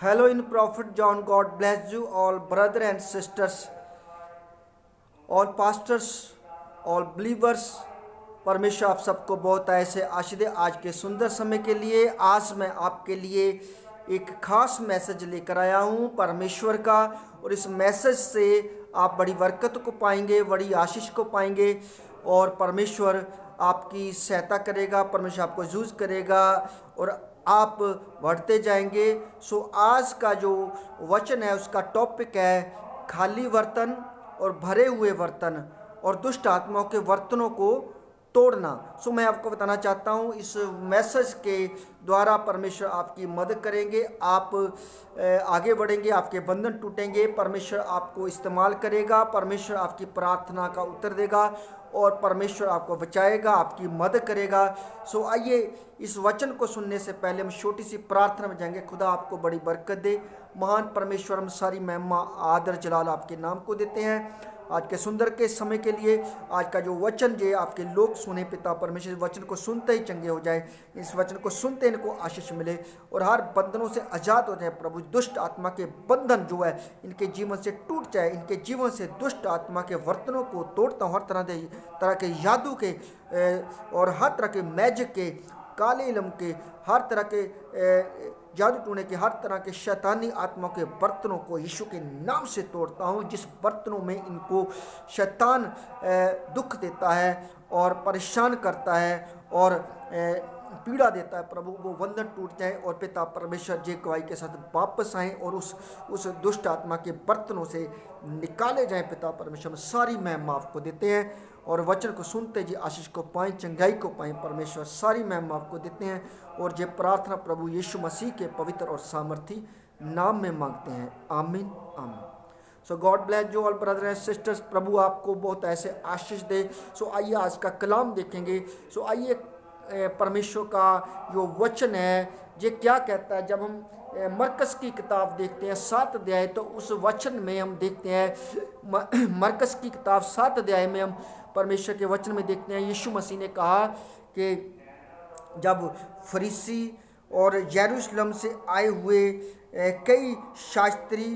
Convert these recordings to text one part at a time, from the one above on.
Hello in Prophet John. God bless you all, brother and sisters, all pastors, all believers. परमेश्वर आप सबको बहुत ऐसे आशीष दे। आज के सुंदर समय के लिए आज मैं आपके लिए एक खास मैसेज लेकर आया हूँ परमेश्वर का, और इस मैसेज से आप बड़ी बरकत को पाएंगे, बड़ी आशीष को पाएंगे, और परमेश्वर आपकी सहायता करेगा, परमेश्वर आपको यूज़ करेगा और आप बढ़ते जाएंगे। सो आज का जो वचन है उसका टॉपिक है खाली बर्तन और भरे हुए बर्तन और दुष्ट आत्माओं के बर्तनों को तोड़ना। सो मैं आपको बताना चाहता हूँ इस मैसेज के द्वारा परमेश्वर आपकी मदद करेंगे, आप आगे बढ़ेंगे, आपके बंधन टूटेंगे, परमेश्वर आपको इस्तेमाल करेगा, परमेश्वर आपकी प्रार्थना का उत्तर देगा और परमेश्वर आपको बचाएगा, आपकी मदद करेगा। सो आइए इस वचन को सुनने से पहले हम छोटी सी प्रार्थना में जाएंगे। खुदा आपको बड़ी बरकत दे। महान परमेश्वर, हम सारी महिमा आदर जलाल आपके नाम को देते हैं आज के सुंदर के समय के लिए। आज का जो वचन जे आपके लोग सुने पिता परमेश्वर, वचन को सुनते ही चंगे हो जाए, इस वचन को सुनते इनको आशीष मिले और हर बंधनों से आज़ाद हो जाए। प्रभु दुष्ट आत्मा के बंधन जो है इनके जीवन से टूट जाए, इनके जीवन से दुष्ट आत्मा के वर्तनों को तोड़ता हूँ। हर तरह के जादू के और हर तरह के मैजिक के, काले इलम के, हर तरह के जादू टूने के, हर तरह के शैतानी आत्माओं के बर्तनों को यीशु के नाम से तोड़ता हूँ। जिस बर्तनों में इनको शैतान दुख देता है और परेशान करता है और पीड़ा देता है, प्रभु वो बंधन टूट जाए और पिता परमेश्वर जे गवाही के साथ वापस आएँ और उस दुष्ट आत्मा के बर्तनों से निकाले जाएं। पिता परमेश्वर, सारी महिमा आपको देते हैं और वचन को सुनते जी आशीष को पाएँ, चंगाई को पाएँ। परमेश्वर सारी महिमा आपको देते हैं और ये प्रार्थना प्रभु यीशु मसीह के पवित्र और सामर्थी नाम में मांगते हैं। आमीन आमीन। So God bless you all brother and sisters. प्रभु आपको बहुत ऐसे आशीष दे। सो आइए आज का कलाम देखेंगे। सो आइए परमेश्वर का जो वचन है ये क्या कहता है। जब हम मरकस की किताब देखते हैं 7 अध्याय, तो उस वचन में हम देखते हैं, मरकस की किताब 7 अध्याय में हम परमेश्वर के वचन में देखते हैं, यीशु मसीह ने कहा कि जब फरीसी और यरूशलेम से आए हुए कई शास्त्री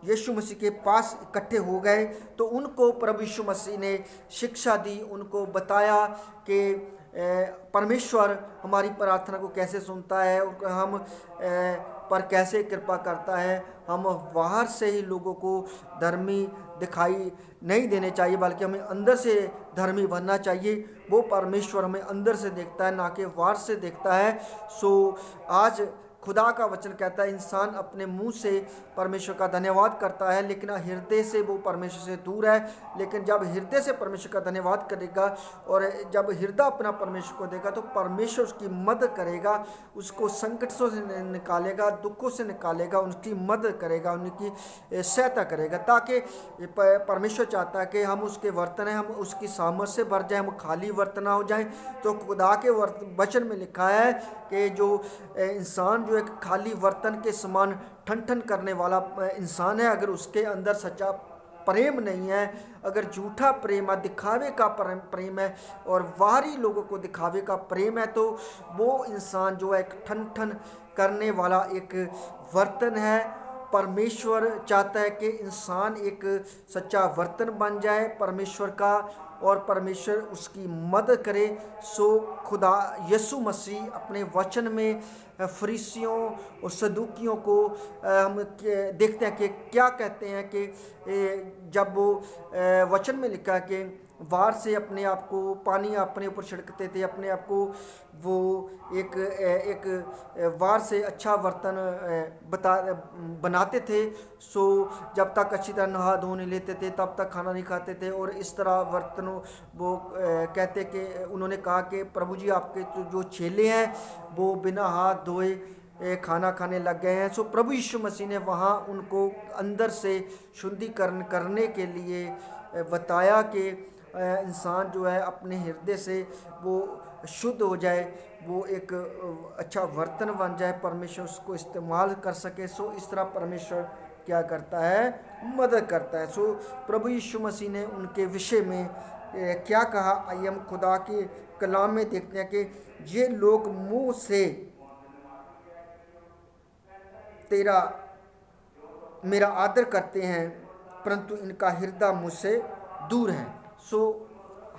यीशु मसीह के पास इकट्ठे हो गए, तो उनको प्रभु यीशु मसीह ने शिक्षा दी, उनको बताया कि परमेश्वर हमारी प्रार्थना को कैसे सुनता है और हम पर कैसे कृपा करता है। हम बाहर से ही लोगों को धर्मी दिखाई नहीं देने चाहिए, बल्कि हमें अंदर से धर्मी बनना चाहिए। वो परमेश्वर हमें अंदर से देखता है, ना कि बाहर से देखता है। सो आज खुदा का वचन कहता है इंसान अपने मुंह से परमेश्वर का धन्यवाद करता है, लेकिन हृदय से वो परमेश्वर से दूर है। लेकिन जब हृदय से परमेश्वर का धन्यवाद करेगा और जब हृदय अपना परमेश्वर को देगा, तो परमेश्वर उसकी मदद करेगा, उसको संकटों से निकालेगा, दुखों से निकालेगा, उनकी मदद करेगा, उनकी सहायता करेगा। ताकि परमेश्वर चाहता है कि हम उसके बर्तन हैं, हम उसकी सामर्थ से भर जाएं, हम खाली बर्तन ना हो जाएं। तो खुदा के वचन में लिखा है कि जो इंसान जो एक खाली बर्तन के समान ठन ठन करने वाला इंसान है, अगर उसके अंदर सच्चा प्रेम नहीं है, अगर झूठा प्रेम है, दिखावे का प्रेम है और बाहरी लोगों को दिखावे का प्रेम है, तो वो इंसान जो है एक ठन ठन करने वाला एक बर्तन है। परमेश्वर चाहता है कि इंसान एक सच्चा बर्तन बन जाए परमेश्वर का और परमेश्वर उसकी मदद करे। सो खुदा यीशु मसीह अपने वचन में फरीसियों और सदूकियों को हम देखते हैं कि क्या कहते हैं कि जब वो वचन में लिखा कि वार से अपने आप को पानी अपने ऊपर छिड़कते थे, अपने आप को वो एक वार से अच्छा बर्तन बनाते थे। सो जब तक अच्छी तरह नहा धो नहीं लेते थे तब तक खाना नहीं खाते थे, और इस तरह बर्तनों वो कहते कि उन्होंने कहा कि प्रभु जी आपके जो चेले हैं वो बिना हाथ धोए खाना खाने लग गए हैं। सो प्रभु यीशु मसीह ने वहाँ उनको अंदर से शुद्धिकरण करने के लिए बताया कि इंसान जो है अपने हृदय से वो शुद्ध हो जाए, वो एक अच्छा बर्तन बन जाए, परमेश्वर उसको इस्तेमाल कर सके। सो इस तरह परमेश्वर क्या करता है, मदद करता है। सो प्रभु यीशु मसीह ने उनके विषय में क्या कहा, आइए हम खुदा के कलाम में देखते हैं कि ये लोग मुंह से तेरा मेरा आदर करते हैं, परंतु इनका हृदय मुझसे दूर है। सो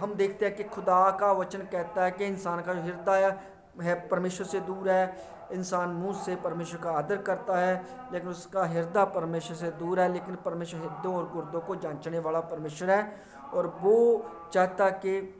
हम देखते हैं कि खुदा का वचन कहता है कि इंसान का जो हृदय है परमेश्वर से दूर है। इंसान मुंह से परमेश्वर का आदर करता है, लेकिन उसका हृदय परमेश्वर से दूर है। लेकिन परमेश्वर हृदयों और गुर्दों को जांचने वाला परमेश्वर है, और वो चाहता कि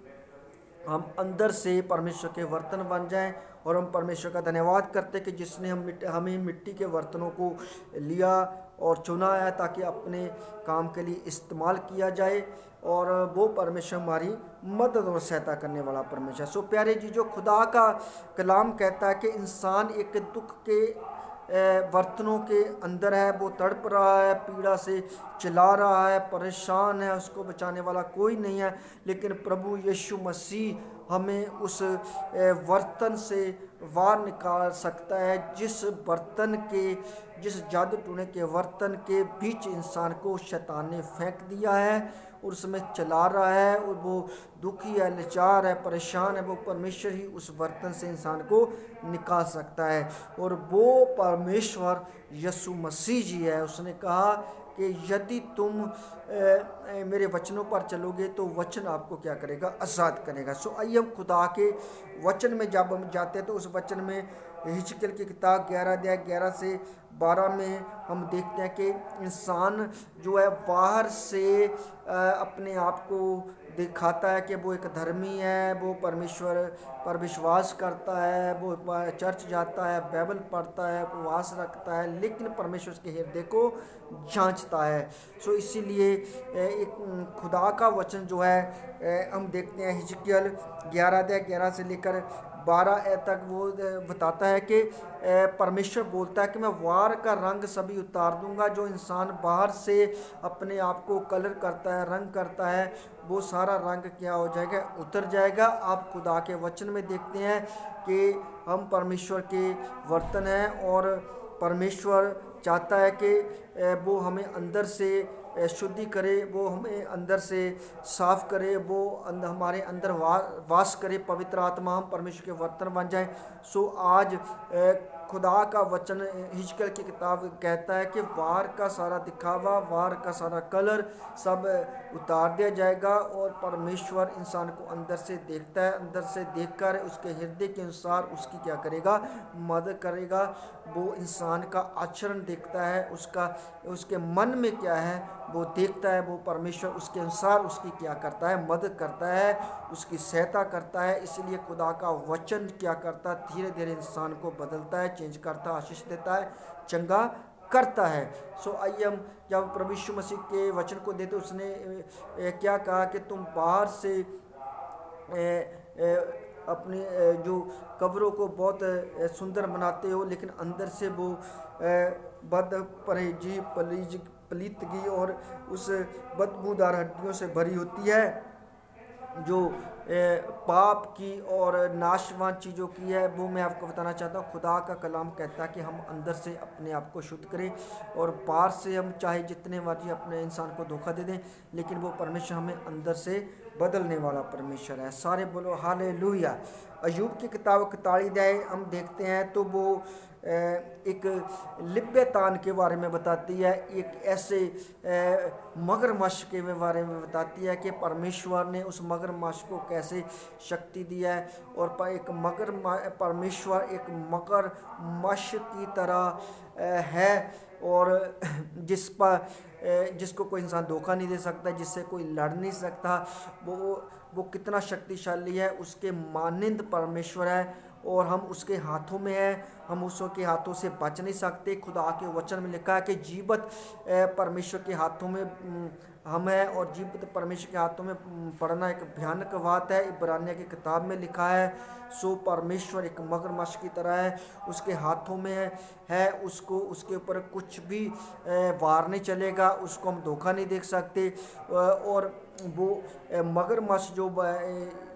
हम अंदर से परमेश्वर के बर्तन बन जाएं। और हम परमेश्वर का धन्यवाद करते हैं कि जिसने हमें मिट्टी के बर्तनों को लिया और चुना है ताकि अपने काम के लिए इस्तेमाल किया जाए, और वो परमेश्वर हमारी मदद और सहायता करने वाला परमेश्वर। सो प्यारे जी, जो खुदा का कलाम कहता है कि इंसान एक दुख के बर्तनों के अंदर है, वो तड़प रहा है, पीड़ा से चिल्ला रहा है, परेशान है, उसको बचाने वाला कोई नहीं है। लेकिन प्रभु यीशु मसीह हमें उस बर्तन से बाहर निकाल सकता है, जिस जादू टूने के बर्तन के बीच इंसान को शैतान ने फेंक दिया है और उसमें चला रहा है, और वो दुखी है, लाचार है, परेशान है। वो परमेश्वर ही उस बर्तन से इंसान को निकाल सकता है, और वो परमेश्वर यीशु मसीह जी है। उसने कहा कि यदि तुम मेरे वचनों पर चलोगे तो वचन आपको क्या करेगा, आज़ाद करेगा। सो आइए हम खुदा के वचन में जब हम जाते हैं तो उस वचन में हिजकिय्याह की किताब 11 अध्याय 11 से 12 में हम देखते हैं कि इंसान जो है बाहर से अपने आप को दिखाता है कि वो एक धर्मी है, वो परमेश्वर पर विश्वास करता है, वो चर्च जाता है, बाइबल पढ़ता है, उपवास रखता है, लेकिन परमेश्वर के हृदय को जांचता है। सो इसीलिए एक खुदा का वचन जो है हम देखते हैं हिजकिय्याह 11 अध्याय 11 से लेकर 12 तक वो बताता है कि परमेश्वर बोलता है कि मैं वार का रंग सभी उतार दूंगा। जो इंसान बाहर से अपने आप को कलर करता है, रंग करता है, वो सारा रंग क्या हो जाएगा, उतर जाएगा। आप खुदा के वचन में देखते हैं कि हम परमेश्वर के बर्तन हैं, और परमेश्वर चाहता है कि वो हमें अंदर से शुद्धि करे, वो हमें अंदर से साफ करे, वो हमारे अंदर वास करे। पवित्र आत्मा हम परमेश्वर के बर्तन बन जाए। सो आज खुदा का वचन हिजकिय्याह की किताब कहता है कि वार का सारा दिखावा, वार का सारा कलर सब उतार दिया जाएगा, और परमेश्वर इंसान को अंदर से देखता है। अंदर से देखकर उसके हृदय के अनुसार उसकी क्या करेगा, मदद करेगा। वो इंसान का आचरण देखता है, उसके मन में क्या है वो देखता है। वो परमेश्वर उसके अनुसार उसकी क्या करता है, मदद करता है, उसकी सहायता करता है। इसलिए खुदा का वचन क्या करता है, धीरे धीरे इंसान को बदलता है, चेंज करता है, आशीष देता है, चंगा करता है। सो आइए हम जब प्रभु यीशु मसीह के वचन को देते, उसने क्या कहा कि तुम बाहर से अपनी जो कब्रों को बहुत सुंदर बनाते हो, लेकिन अंदर से वो बद परहेजी पलीतगी और उस बदबूदार हड्डियों से भरी होती है, जो पाप की और नाशवान चीज़ों की है। वो मैं आपको बताना चाहता हूँ। खुदा का कलाम कहता है कि हम अंदर से अपने आप को शुद्ध करें, और बाहर से हम चाहे जितने मर्जी अपने इंसान को धोखा दे दें, लेकिन वो परमेश्वर हमें अंदर से बदलने वाला परमेश्वर है। सारे बोलो हालेलुया। अय्यूब की किताब 41 अध्याय हम देखते हैं तो वो एक लिव्यतान के बारे में बताती है, एक ऐसे मगरमच्छ के बारे में बताती है कि परमेश्वर ने उस मगरमच्छ को कैसे शक्ति दी है। और परमेश्वर एक मगरमच्छ की तरह है, और जिसको कोई इंसान धोखा नहीं दे सकता, जिससे कोई लड़ नहीं सकता। वो कितना शक्तिशाली है, उसके मानिंद परमेश्वर है, और हम उसके हाथों में हैं, हम उसके हाथों से बच नहीं सकते। खुदा के वचन में लिखा है कि जीवित परमेश्वर के हाथों में हम हैं, और जीवित परमेश्वर के हाथों में पड़ना एक भयानक बात है। इब्रानियों की किताब में लिखा है, सो परमेश्वर एक मगरमच्छ की तरह है, उसके हाथों में है, उसको उसके ऊपर कुछ भी वार नहीं चलेगा, उसको हम धोखा नहीं देख सकते। और वो मगरमच्छ जो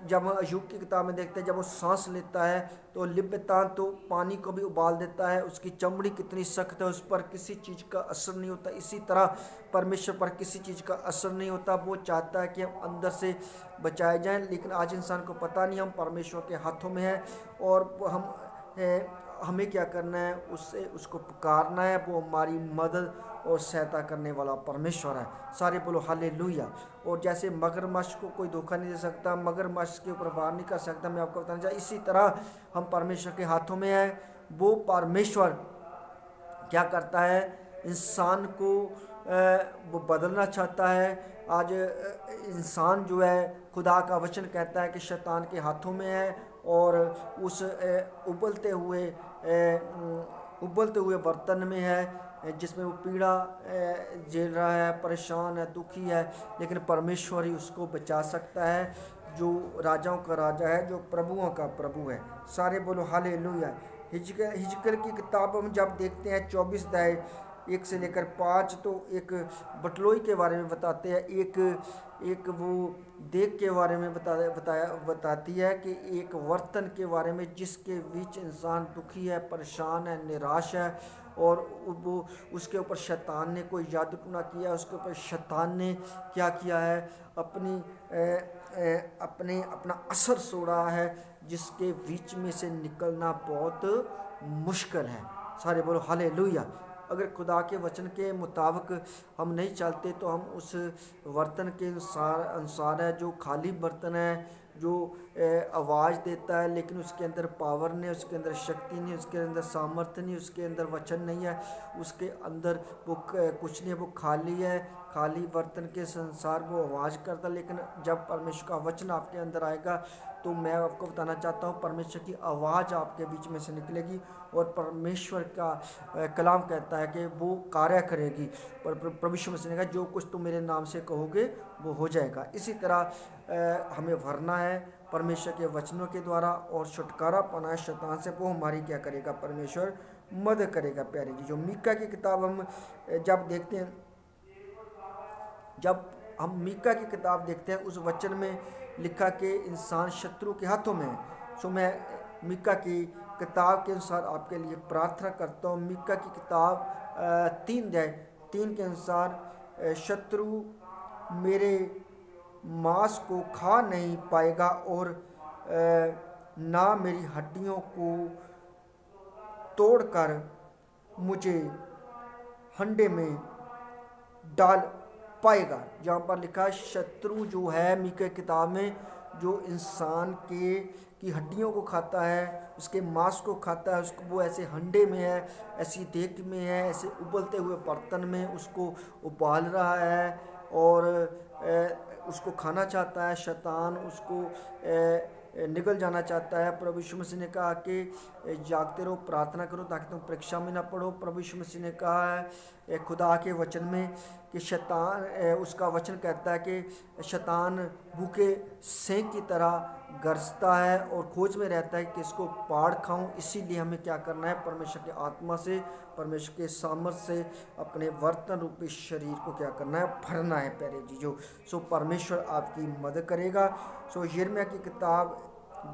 जब हम अय्यूब की किताब में देखते हैं, जब वो सांस लेता है तो लिव्यतान तो पानी को भी उबाल देता है, उसकी चमड़ी कितनी सख्त है, उस पर किसी चीज़ का असर नहीं होता। इसी तरह परमेश्वर पर किसी चीज़ का असर नहीं होता। वो चाहता है कि हम अंदर से बचाए जाएं, लेकिन आज इंसान को पता नहीं हम परमेश्वर के हाथों में हैं, और हमें क्या करना है, उसको पुकारना है, वो हमारी मदद और सहायता करने वाला परमेश्वर है। सारे बोलो हालेलुया। और जैसे मगरमच्छ को कोई धोखा नहीं दे सकता, मगरमच्छ के ऊपर वार नहीं कर सकता, मैं आपको बताना चाहता, इसी तरह हम परमेश्वर के हाथों में है। वो परमेश्वर क्या करता है, इंसान को वो बदलना चाहता है। आज इंसान जो है, खुदा का वचन कहता है कि शैतान के हाथों में है और उस उबलते हुए बर्तन में है, जिसमें वो पीड़ा झेल रहा है, परेशान है, दुखी है, लेकिन परमेश्वर ही उसको बचा सकता है, जो राजाओं का राजा है, जो प्रभुओं का प्रभु है। सारे बोलो हालेलुया। हिजकिय्याह की किताब हम जब देखते हैं 24 अध्याय 1 से लेकर 5, तो एक बटलोई के बारे में बताते हैं, एक वो देख के बारे में बताती है कि एक वर्तन के बारे में जिसके बीच इंसान दुखी है, परेशान है, निराश है, और वो उसके ऊपर शैतान ने कोई जादूटूना किया, उसके ऊपर शैतान ने क्या किया है, अपना असर छोड़ा है, जिसके बीच में से निकलना बहुत मुश्किल है। सारे बोलो हालेलुया। अगर खुदा के वचन के मुताबिक हम नहीं चलते तो हम उस बर्तन के अनुसार है, जो खाली बर्तन है, जो आवाज़ देता है लेकिन उसके अंदर पावर नहीं, उसके अंदर शक्ति नहीं, उसके अंदर सामर्थ्य नहीं, उसके अंदर वचन नहीं है, उसके अंदर वो कुछ नहीं है, वो खाली है, खाली बर्तन के संसार वो आवाज़ करता। लेकिन जब परमेश्वर का वचन आपके अंदर आएगा तो मैं आपको बताना चाहता हूँ, परमेश्वर की आवाज़ आपके बीच में से निकलेगी और परमेश्वर का कलाम कहता है कि वो कार्य करेगी। पर परमेश्वर मसीह ने कहा, जो कुछ तुम मेरे नाम से कहोगे वो हो जाएगा। इसी तरह हमें भरना है परमेश्वर के वचनों के द्वारा और छुटकारा पाना है शैतान से। वो हमारी क्या करेगा, परमेश्वर मदद करेगा। प्यारे जी, जो मीका की किताब हम जब देखते हैं, जब हम मीका की किताब देखते हैं, उस वचन में लिखा कि इंसान शत्रु के हाथों में है। सो मैं मीका की किताब के अनुसार आपके लिए प्रार्थना करता हूँ। मीका की किताब 3 के अनुसार, शत्रु मेरे मांस को खा नहीं पाएगा और ना मेरी हड्डियों को तोड़कर मुझे हंडे में डाल पाएगा। जहाँ पर लिखा है शत्रु जो है मीका किताब में, जो इंसान की हड्डियों को खाता है, उसके मांस को खाता है, उसको वो ऐसे हंडे में है, ऐसी देख में है, ऐसे उबलते हुए बर्तन में उसको उबाल रहा है और उसको खाना चाहता है। शैतान उसको निकल जाना चाहता है। प्रभु यीशु मसीह ने कहा कि जागते रहो, प्रार्थना करो ताकि तुम परीक्षा में ना पड़ो। प्रभु यीशु मसीह ने कहा है खुदा के वचन में कि शैतान, उसका वचन कहता है कि शैतान भूखे सेंक की तरह गरजता है और खोज में रहता है कि इसको पाड़ खाऊं। इसीलिए हमें क्या करना है, परमेश्वर की आत्मा से, परमेश्वर के सामर्थ से अपने वर्तन रूपी शरीर को क्या करना है, भरना है। प्यारे जीजो, सो परमेश्वर आपकी मदद करेगा। सो यिर्मयाह की किताब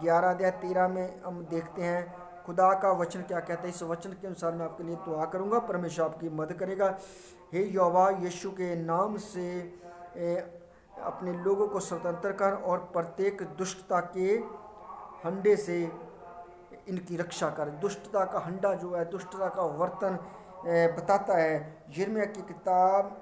11 अध्याय 13 में हम देखते हैं खुदा का वचन क्या कहता है। इस वचन के अनुसार मैं आपके लिए दुआ करूंगा, परमेश्वर आपकी मदद करेगा। हे यहोवा, यीशु के नाम से अपने लोगों को स्वतंत्र कर और प्रत्येक दुष्टता के हंडे से इनकी रक्षा कर। दुष्टता का हंडा जो है, दुष्टता का वर्तन बताता है। यिर्मयाह की किताब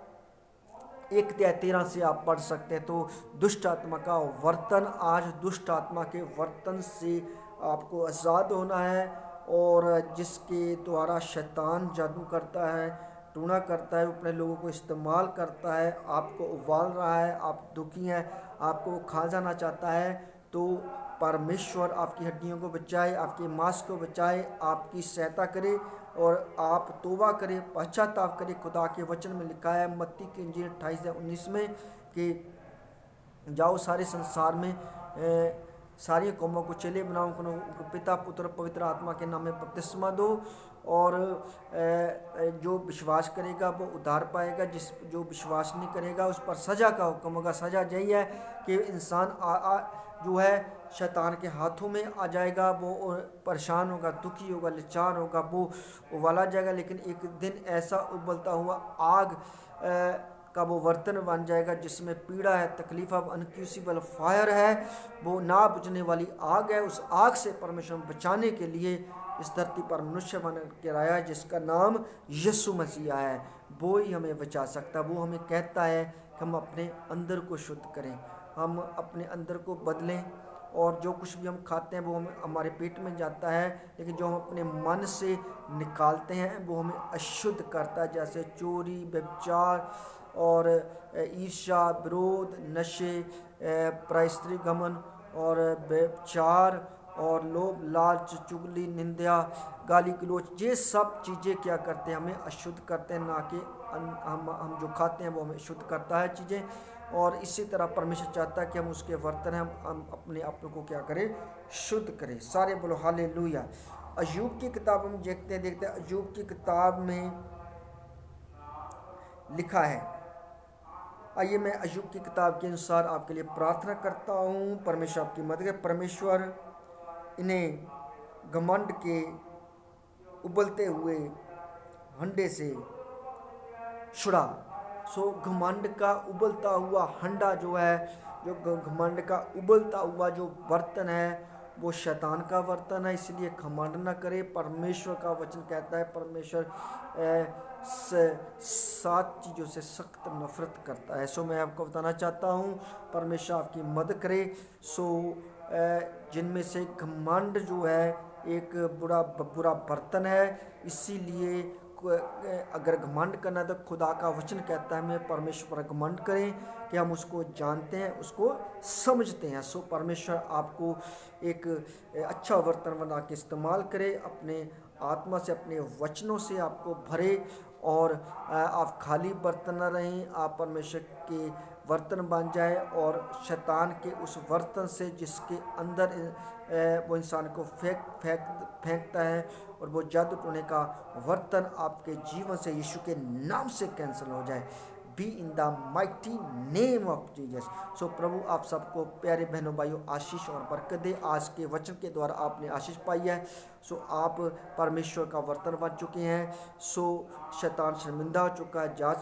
1 अध्याय 13 से आप पढ़ सकते हैं। तो दुष्ट आत्मा का वर्तन, आज दुष्ट आत्मा के वर्तन से आपको आज़ाद होना है, और जिसके द्वारा शैतान जादू करता है, टूना करता है, अपने लोगों को इस्तेमाल करता है, आपको उबाल रहा है, आप दुखी हैं, आपको खा जाना चाहता है। तो परमेश्वर आपकी हड्डियों को बचाए, आपके मांस को बचाए, आपकी सहायता करे और आप तौबा करें, पश्चाताप करें। खुदा के वचन में लिखा है मत्ती की इंजील 28:19 में कि जाओ सारे संसार में सारी कौमों को चेले बनाओ, उनको पिता पुत्र पवित्र आत्मा के नाम में बपतिस्मा दो, और जो विश्वास करेगा वो उद्धार पाएगा, जो विश्वास नहीं करेगा उस पर सज़ा का हुक्म होगा। सज़ा यही है कि इंसान जो है शैतान के हाथों में आ जाएगा, वो परेशान होगा, दुखी होगा, लाचार होगा, वो उबाला जाएगा। लेकिन एक दिन ऐसा उबलता हुआ आग का वो बर्तन बन जाएगा जिसमें पीड़ा है, तकलीफ है, अनक्यूसिबल फायर है, वो ना बुझने वाली आग है। उस आग से परमेश्वर बचाने के लिए इस धरती पर मनुष्य बन के आया है, जिसका नाम यीशु मसीह है। वो ही हमें बचा सकता है। वो हमें कहता है कि हम अपने अंदर को शुद्ध करें, हम अपने अंदर को बदलें, और जो कुछ भी हम खाते हैं वो हमारे पेट में जाता है, लेकिन जो हम अपने मन से निकालते हैं वो हमें अशुद्ध करता है। जैसे चोरी, व्यभिचार और ईर्ष्या, विरोध, नशे, परस्त्री घमन और व्यभिचार और लोभ, लालच, चुगली, निंदा, गाली गलौज, ये सब चीज़ें क्या करते हैं, हमें अशुद्ध करते हैं। ना कि हम जो खाते हैं वो हमें शुद्ध करता है चीज़ें। और इसी तरह परमेश्वर चाहता है कि हम उसके वर्तन हैं, हम अपने आप को क्या करें, शुद्ध करें। सारे बोलो हालेलुया। अय्यूब की किताब हम देखते हैं अय्यूब की किताब में लिखा है। आइए मैं अय्यूब की किताब के अनुसार आपके लिए प्रार्थना करता हूँ, परमेश्वर आपकी मदद करे। परमेश्वर इन्हें घमंड के उबलते हुए हंडे से छुड़ा। सो घमंड का उबलता हुआ हंडा जो है, जो घमंड का उबलता हुआ जो बर्तन है, वो शैतान का बर्तन है। इसलिए घमंड न करे। परमेश्वर का वचन कहता है परमेश्वर 7 चीज़ों से सख्त नफरत करता है। सो मैं आपको बताना चाहता हूँ, परमेश्वर आपकी मदद करे। सो जिनमें से घमंड जो है एक बुरा बर्तन है। इसीलिए अगर घमंड करना तो खुदा का वचन कहता है हमें परमेश्वर पर घमंड करें कि हम उसको जानते हैं, उसको समझते हैं। सो परमेश्वर आपको एक अच्छा बर्तन बना के इस्तेमाल करे, अपने आत्मा से, अपने वचनों से आपको भरे, और आप खाली बर्तन न रहें, आप परमेश्वर के बर्तन बन जाए, और शैतान के उस बर्तन से जिसके अंदर वो इंसान को फेंकता है, और वो जादू टोने का बर्तन आपके जीवन से यीशु के नाम से कैंसिल हो जाए। Be in the mighty name of Jesus. So प्रभु आप सबको प्यारे बहनों भाइयों आशीष और बरकत दे। आज के वचन के द्वारा आपने आशीष पाई है। सो आप परमेश्वर का बर्तन बन चुके हैं। सो शैतान शर्मिंदा हो चुका है, जा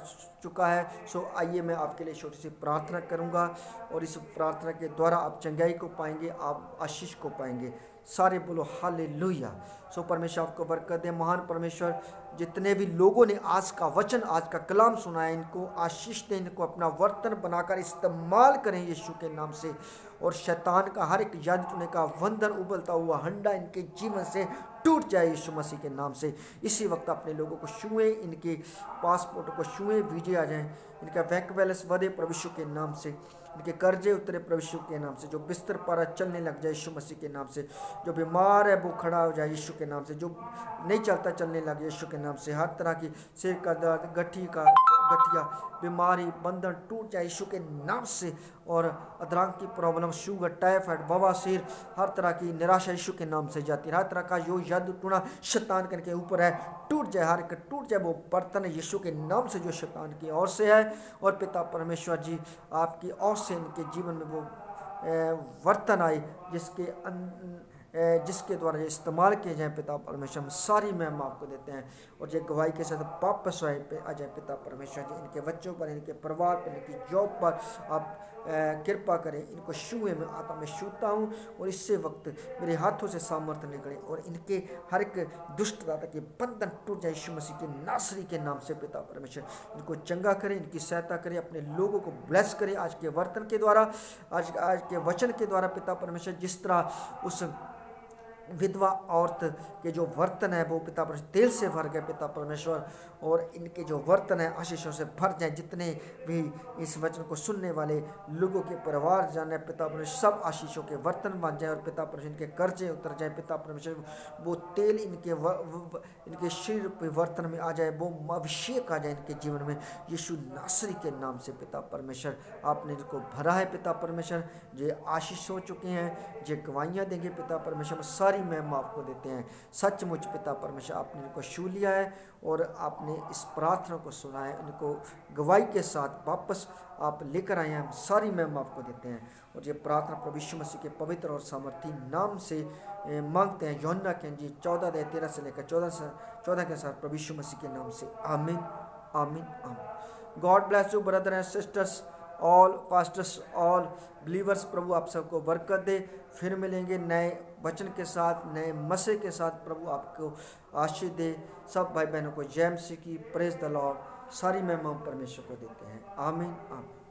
चुका है। सो आइए मैं आपके लिए छोटी सी प्रार्थना करूंगा, और इस प्रार्थना के द्वारा आप चंगाई को पाएंगे, आप आशीष को पाएंगे। सारे बोलो हालेलुया। सो परमेश्वर आपको बरकत दे। महान परमेश्वर, जितने भी लोगों ने आज का वचन, आज का कलाम सुना है, इनको आशीष दें, इनको अपना बर्तन बनाकर इस्तेमाल करें यीशु के नाम से। और शैतान का हर एक याद टूटने का बंधन, उबलता हुआ हंडा इनके जीवन से टूट जाए यीशु मसीह के नाम से। इसी वक्त अपने लोगों को छुएं, इनके पासपोर्ट को छुएं, वीजे आ जाएं, इनका बैंक बैलेंस बढ़े प्रभु यीशु के नाम से, इनके कर्जे उतरे प्रभु यीशु के नाम से, जो बिस्तर पर चलने लग जाए यीशु मसीह के नाम से, जो बीमार है वो खड़ा हो जाए यीशु के नाम से, जो नहीं चलता चलने लगे यीशु के नाम से, हर तरह की सिर का दर्द, गठिया बीमारी, बंधन टूट जाए यीशु के नाम से। और अधरंग की प्रॉब्लम, शुगर, टाइफाइड, बवासीर, हर तरह की निराशा यीशु के नाम से जाती है। हर तरह का जो जादू टूना शैतान के ऊपर है टूट जाए, हर एक टूट जाए वो बर्तन यीशु के नाम से जो शैतान की ओर से है। और पिता परमेश्वर जी आपकी ओर से इनके जीवन में वो वर्तन आए जिसके द्वारा ये इस्तेमाल किए जाए। पिता परमेश्वर हम सारी महिमा आपको देते हैं, और ये गवाही के साथ वापस आ जाए पिता परमेश्वर जी। इनके बच्चों पर, इनके परिवार पर, इनकी जॉब पर आप कृपा करें। इनको छुए में आता मैं छूता हूँ, और इससे वक्त मेरे हाथों से सामर्थ्य निकले, और इनके हर एक दुष्ट दाता के बंधन टूट जाए यीशु मसीह के नासरी के नाम से। पिता परमेश्वर इनको चंगा करें, इनकी सहायता करें, अपने लोगों को ब्लेस करें आज के वर्तन के द्वारा, आज के वचन के द्वारा। पिता परमेश्वर जिस तरह उस विधवा औरत के जो बर्तन है वो पिता परमेश्वर तेल से भर गए पिता परमेश्वर, और इनके जो बर्तन है आशीषों से भर जाए। जितने भी इस वचन को सुनने वाले लोगों के परिवार जाने पिता परमेश्वर सब आशीषों के बर्तन बन जाए, और पिता परमेश्वर इनके कर्जे उतर जाए। पिता परमेश्वर वो तेल इनके शरीर पे बर्तन में आ जाए, वो अभिषेक आ जाए इनके जीवन में यीशु नासरी के नाम से। पिता परमेश्वर आपने इनको भरा है पिता परमेश्वर, जो आशीष हो चुके हैं, जो गवाहियाँ देंगे पिता परमेश्वर, सारी महिमा आपको देते हैं। सचमुच पिता परमेश्वर आपने इनको छू लिया है, और आपने इस प्रार्थना को सुना है, इनको गवाही के साथ वापस आप लेकर आए हैं। हम सारी महिमा आपको देते हैं, और ये प्रार्थना प्रभु यीशु मसीह के पवित्र और सामर्थी नाम से मांगते हैं। यूहन्ना के इंजील 14:13 से लेकर 14 के साथ प्रभु यीशु मसीह के नाम से, आमीन आमीन आमीन। God bless you brother and sisters. All pastors, all believers, प्रभु आप सबको बरकत दे। फिर मिलेंगे नए वचन के साथ, नए मसीह के साथ। प्रभु आपको आशीष दे। सब भाई बहनों को जय मसीह की, प्रेज द लॉर्ड। सारी महिमा परमेश्वर को देते हैं। आमीन आमीन।